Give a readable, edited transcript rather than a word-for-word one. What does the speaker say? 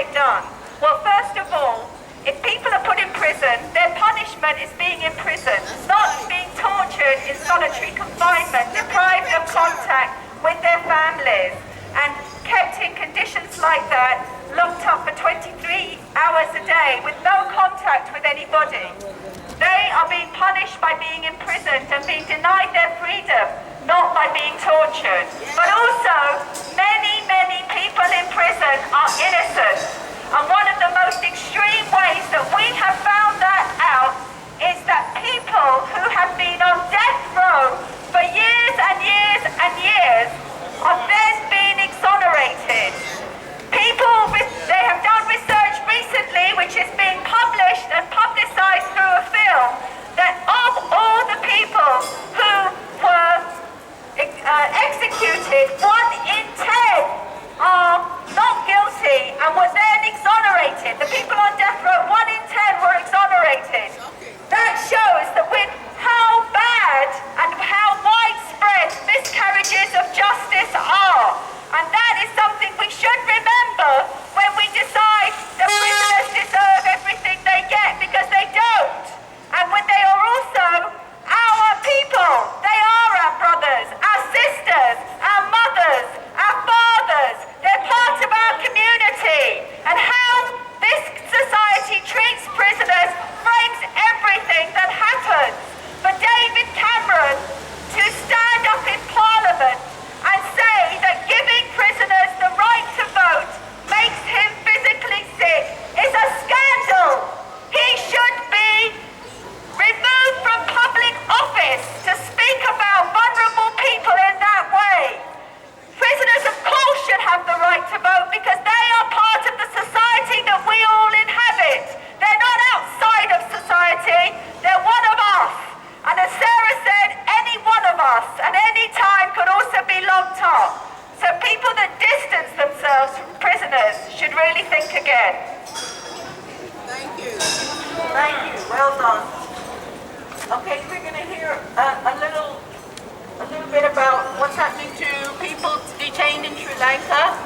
they've done? Well, first of all, if people are put in prison, their punishment is being imprisoned, not being tortured in solitary confinement, deprived of contact with their families, and kept in conditions like that, locked up for 23 hours a day with no contact with anybody. They are being punished by being imprisoned and being denied their freedom, not by being tortured. But also, many, many people in prison are innocent. And one of the most extreme ways that we have found that out is that people who have been on death row for years and years and years are then being exonerated. They have done research recently, which is being published and publicized through a film, that of all the people who were executed, 1 in 10 are not guilty and were then exonerated. The people on death row, 1 in 10 were exonerated. That shows that with how bad and how widespread miscarriages of justice are. And that is something we should remember when we decide that prisoners deserve everything they get, because they don't. And when they are also our people. They are our brothers, our sisters, our mothers, our fathers. They're part of our community. And how this society treats prisoners frames everything that happens. For David Cameron to stand up in Parliament and say that giving prisoners the right to vote makes him physically sick is a scandal. He should be removed from public office to speak about vulnerable people in that way. Prisoners, of course, should have the right to vote because they are part of the society that we all inhabit. They're not outside of society, they're one of us. And as Sarah said, any one of us at any time could also be locked up. So people that distance themselves from prisoners should really think again. Thank you. Thank you, well done. Okay, we're going to hear a little bit about what's happening to people detained in Sri Lanka.